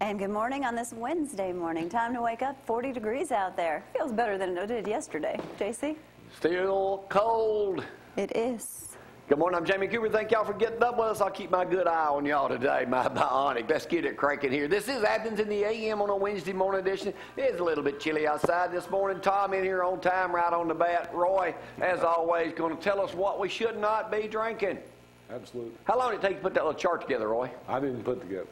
And good morning on this Wednesday morning. Time to wake up. 40 degrees out there. Feels better than it did yesterday. JC? Still cold. It is. Good morning, I'm Jamie Cooper. Thank y'all for getting up with us. I'll keep my good eye on y'all today, my bionic. Let's get it cranking here. This is Athens in the AM on a Wednesday morning edition. It is a little bit chilly outside this morning. Tom in here on time, right on the bat. Roy, as always, going to tell us what we should not be drinking. Absolutely. How long did it take to put that little chart together, Roy? I didn't put it together.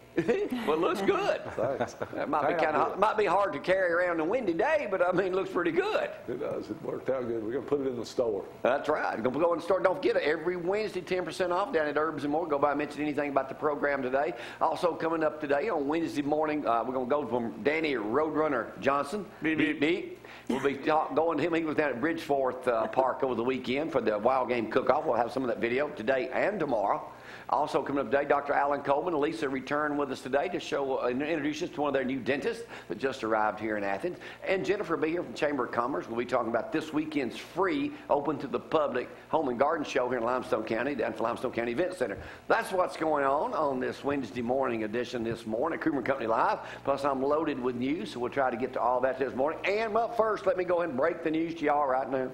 Well, it looks good. Thanks. That might be might be hard to carry around a windy day, but I mean, it looks pretty good. It does. It worked out good. We're going to put it in the store. That's right. We're going to go in the store. Don't forget it. Every Wednesday, 10% off down at Herbs and More. Go by and mention anything about the program today. Also coming up today on Wednesday morning, we're going to go from Danny Roadrunner Johnson. Beep, beep, beep. We'll be going to him. He was down at Bridgeforth Park over the weekend for the Wild Game Cook-Off. We'll have some of that video today and tomorrow. Also coming up today, Dr. Alan Coleman and Lisa return with us today to show introduce us to one of their new dentists that just arrived here in Athens. And Jennifer will be here from Chamber of Commerce. We'll be talking about this weekend's free, open to the public home and garden show here in Limestone County, down at the Limestone County Event Center. That's what's going on this Wednesday morning edition this morning, Cooper Company Live. Plus, I'm loaded with news, so we'll try to get to all that this morning. And, well, first, let me go ahead and break the news to y'all right now.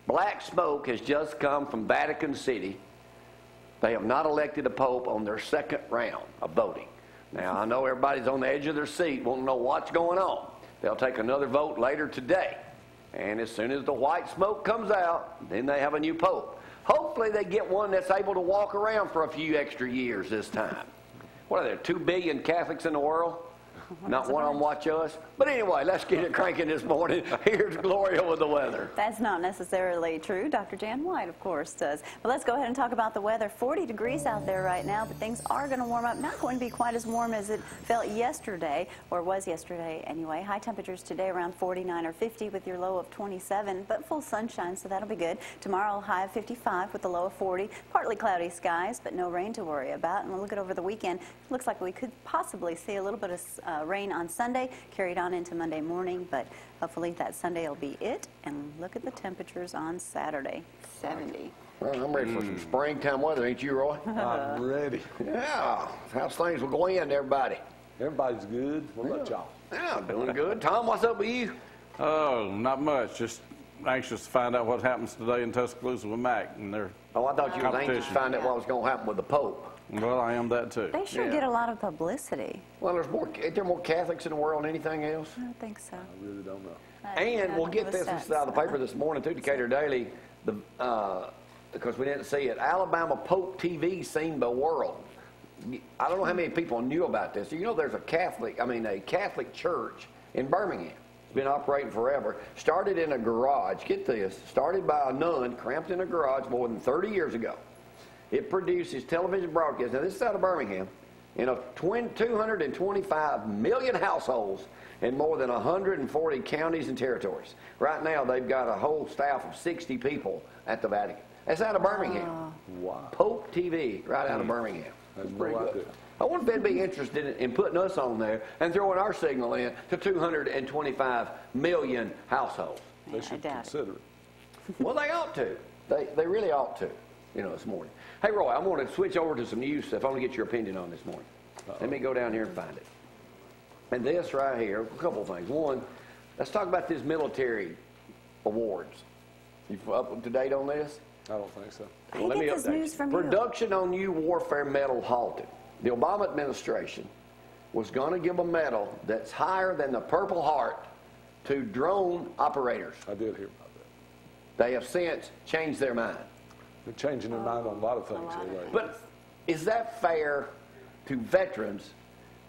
Black smoke has just come from Vatican City. They have not elected a pope on their second round of voting. Now, I know everybody's on the edge of their seat, won't know what's going on. They'll take another vote later today. And as soon as the white smoke comes out, then they have a new pope. Hopefully they get one that's able to walk around for a few extra years this time. What are there, 2 billion Catholics in the world? Not one of them watch us. But anyway, let's get it cranking this morning. Here's Gloria with the weather. That's not necessarily true. Dr. Jan White, of course, does. But let's go ahead and talk about the weather. 40 degrees out there right now, but things are going to warm up. Not going to be quite as warm as it felt yesterday, or was yesterday anyway. High temperatures today around 49 or 50 with your low of 27, but full sunshine, so that'll be good. Tomorrow, high of 55 with a low of 40. Partly cloudy skies, but no rain to worry about. And we'll look at over the weekend. Looks like we could possibly see a little bit of rain on Sunday, carried on into Monday morning, but hopefully that Sunday will be it. And look at the temperatures on Saturday, 70. Well, I'm ready for some springtime weather, ain't you, Roy? I'm ready. Yeah. How's things will go in, everybody? Everybody's good. What about y'all? Yeah, doing good. Tom, what's up with you? Oh, not much. Just anxious to find out what happens today in Tuscaloosa with Mac and their Oh, I thought you were anxious to find out what was going to happen with the Pope. Well, I am that too. They sure get a lot of publicity. Well, ain't there more Catholics in the world than anything else? I don't think so. I really don't know. And we'll get this out of the paper this morning, too, Decatur Daily, because we didn't see it. Alabama Pope TV seen the world. I don't know how many people knew about this. You know, there's a Catholic church in Birmingham. It's been operating forever. Started in a garage. Get this. Started by a nun, cramped in a garage more than 30 years ago. It produces television broadcasts. Now, this is out of Birmingham. In 225 million households in more than 140 counties and territories. Right now, they've got a whole staff of 60 people at the Vatican. That's out of Birmingham. Wow. Pope TV, right out of Birmingham. That's pretty no good. idea. I wonder if they'd be interested in putting us on there and throwing our signal in to 225 million households. They should consider it. Well, they ought to. They really ought to, this morning. Hey, Roy, I'm going to switch over to some news stuff. I want to get your opinion on this morning. Let me go down here and find it. And this right here, a couple of things. One, let's talk about these military awards. You up to date on this? I don't think so. Well, let me update news from Production on new warfare metal halted. The Obama administration was going to give a medal that's higher than the Purple Heart to drone operators. I did hear about that. They have since changed their mind. They're changing their mind on a lot of things. But is that fair to veterans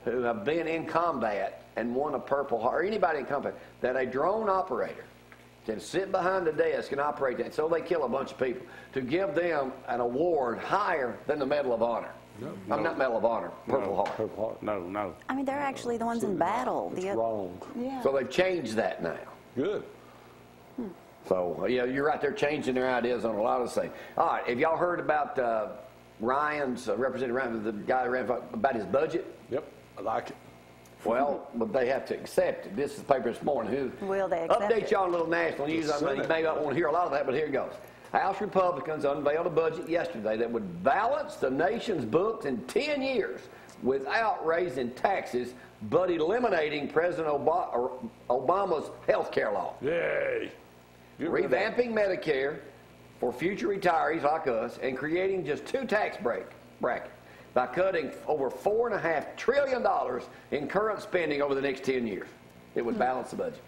who have been in combat and won a Purple Heart, or anybody in combat, that a drone operator can sit behind the desk and operate that, so they kill a bunch of people, to give them an award higher than the Medal of Honor? No. I'm not Medal of Honor, Purple Heart. Purple Heart. No. I mean, they're actually the ones in battle. It's wrong. Yeah. So they've changed that now. Good. So, yeah, you're right there changing their ideas on a lot of things. All right, have y'all heard about Representative Ryan, the guy that ran about his budget? Yep, I like it. Well, but they have to accept it. This is the paper this morning. Will they accept update it? y'all on a little national news. I mean, you may not want to hear a lot of that, but here it goes. House Republicans unveiled a budget yesterday that would balance the nation's books in 10 years without raising taxes but eliminating President Obama's health care law. Yay. Revamping Medicare for future retirees like us and creating just two tax brackets by cutting over $4.5 trillion in current spending over the next 10 years. It would balance the budget.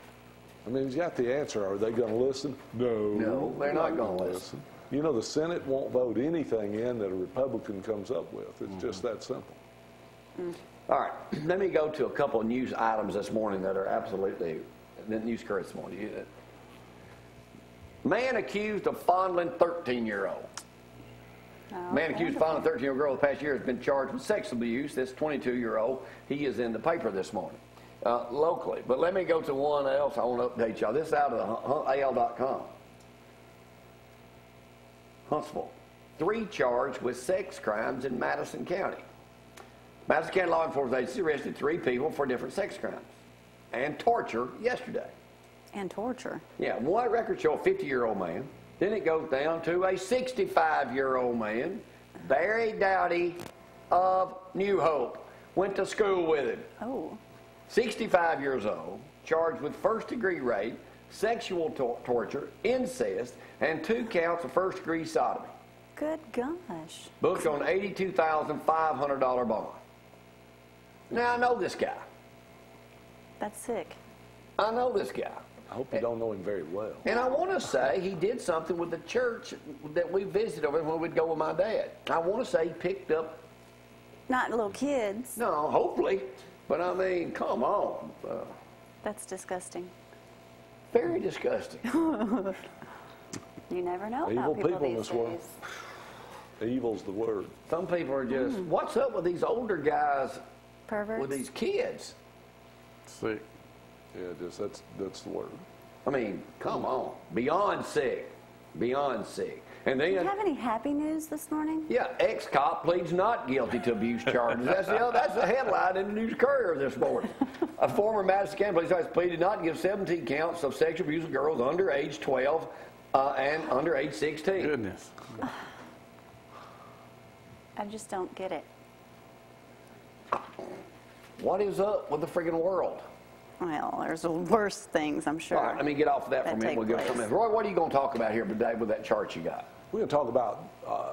I mean, he's got the answer. Are they going to listen? No. No, they're not going to listen. You know, the Senate won't vote anything in that a Republican comes up with. It's just that simple. All right, let me go to a couple of news items this morning that are absolutely, the news current this morning. Man accused of fondling 13-year-old. Man accused of fondling 13-year-old girl the past year has been charged with sexual abuse. This 22-year-old, he is in the paper this morning, locally. But let me go to one else I want to update y'all. This is out of AL.com. Huntsville, 3 charged with sex crimes in Madison County. Madison County Law Enforcement Agency arrested 3 people for different sex crimes and torture yesterday. And torture. Yeah, one record show a 50-year-old man. Then it goes down to a 65-year-old man, Barry Dowdy of New Hope. Went to school with him. Oh. 65 years old, charged with first-degree rape, sexual torture, incest, and 2 counts of first-degree sodomy. Good gosh. Booked on $82,500 bond. Now, I know this guy. That's sick. I know this guy. I hope you don't know him very well. And I want to say he did something with the church that we visited over when we'd go with my dad. I want to say he picked up... Not little kids. No, hopefully. But I mean, come on. That's disgusting. Very disgusting. You never know Evil about people in these this days. world. Evil's the word. Some people are just, what's up with these older guys Perverts. with these kids? Sick. Yeah, just that's the word. I mean, come on. Beyond sick. Beyond sick. And Do you then, have any happy news this morning? yeah, ex-cop pleads not guilty to abuse charges. That's the headline in the News Courier this morning. A former Madison County police officer pleaded not to give 17 counts of sexual abuse of girls under age 12 and under age 16. Goodness. I just don't get it. What is up with the friggin' world? Well, there's worse things, I'm sure. All right, let me get off of that for a minute. We'll give something else. Roy, what are you going to talk about here today with that chart you got? We're going to talk about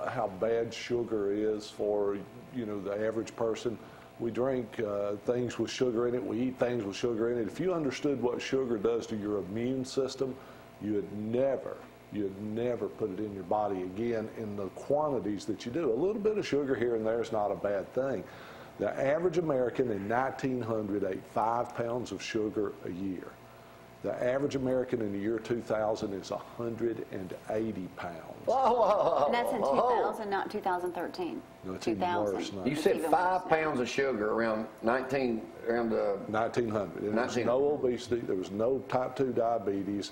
how bad sugar is for, the average person. We drink things with sugar in it. We eat things with sugar in it. If you understood what sugar does to your immune system, you'd never put it in your body again in the quantities that you do. A little bit of sugar here and there is not a bad thing. The average American in 1900 ate 5 pounds of sugar a year. The average American in the year 2000 is 180 pounds. Whoa. And that's in 2000, not 2013. No, it's even worse now. You said 5 pounds of sugar around 1900. 1900. There was no obesity. There was no type 2 diabetes.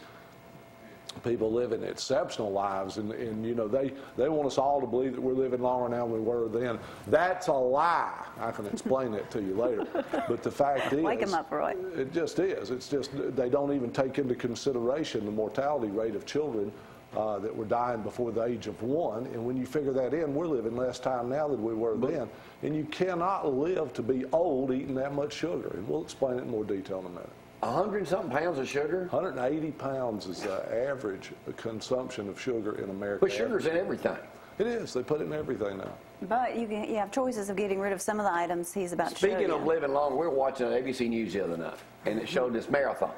People living exceptional lives, and they want us all to believe that we're living longer now than we were then. That's a lie. I can explain that to you later. But the fact is, Wake 'em up, Roy. It just is. It's just they don't even take into consideration the mortality rate of children that were dying before the age of 1. And when you figure that in, we're living less time now than we were then. And you cannot live to be old eating that much sugar. And we'll explain it in more detail in a minute. 100-something pounds of sugar? 180 pounds is the average consumption of sugar in America. But sugar's in everything. It is. They put it in everything now. But you have choices of getting rid of some of the items he's about to show you. Speaking of living longer, we were watching ABC News the other night, and it showed this marathon.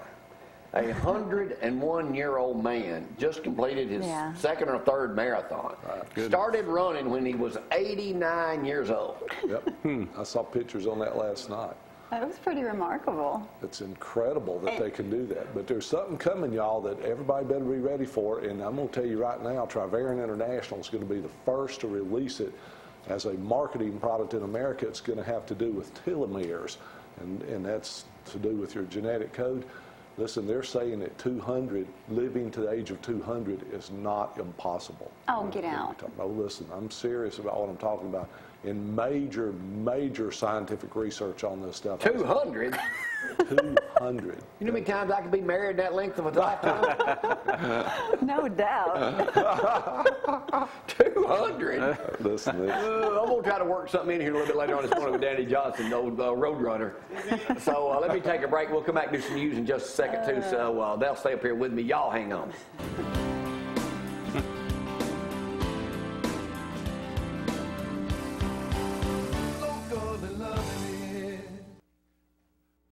A 101-year-old man just completed his second or third marathon. Started running when he was 89 years old. Yep. I saw pictures on that last night. That was pretty remarkable. It's incredible that they can do that. But there's something coming, y'all, that everybody better be ready for. And I'm going to tell you right now, Trivarian International is going to be the first to release it as a marketing product in America. It's going to have to do with telomeres, and that's to do with your genetic code. Listen, they're saying at 200, living to the age of 200 is not impossible. Oh, get out. No, listen, I'm serious about what I'm talking about. In major scientific research on this stuff. 200? 200. You know how many times I could be married that length of a lifetime? No doubt. 200. Listen, I'm going to try to work something in here a little bit later on this morning with Danny Johnson, the old road runner. So let me take a break. We'll come back and do some news in just a second, too. So they'll stay up here with me. Y'all hang on.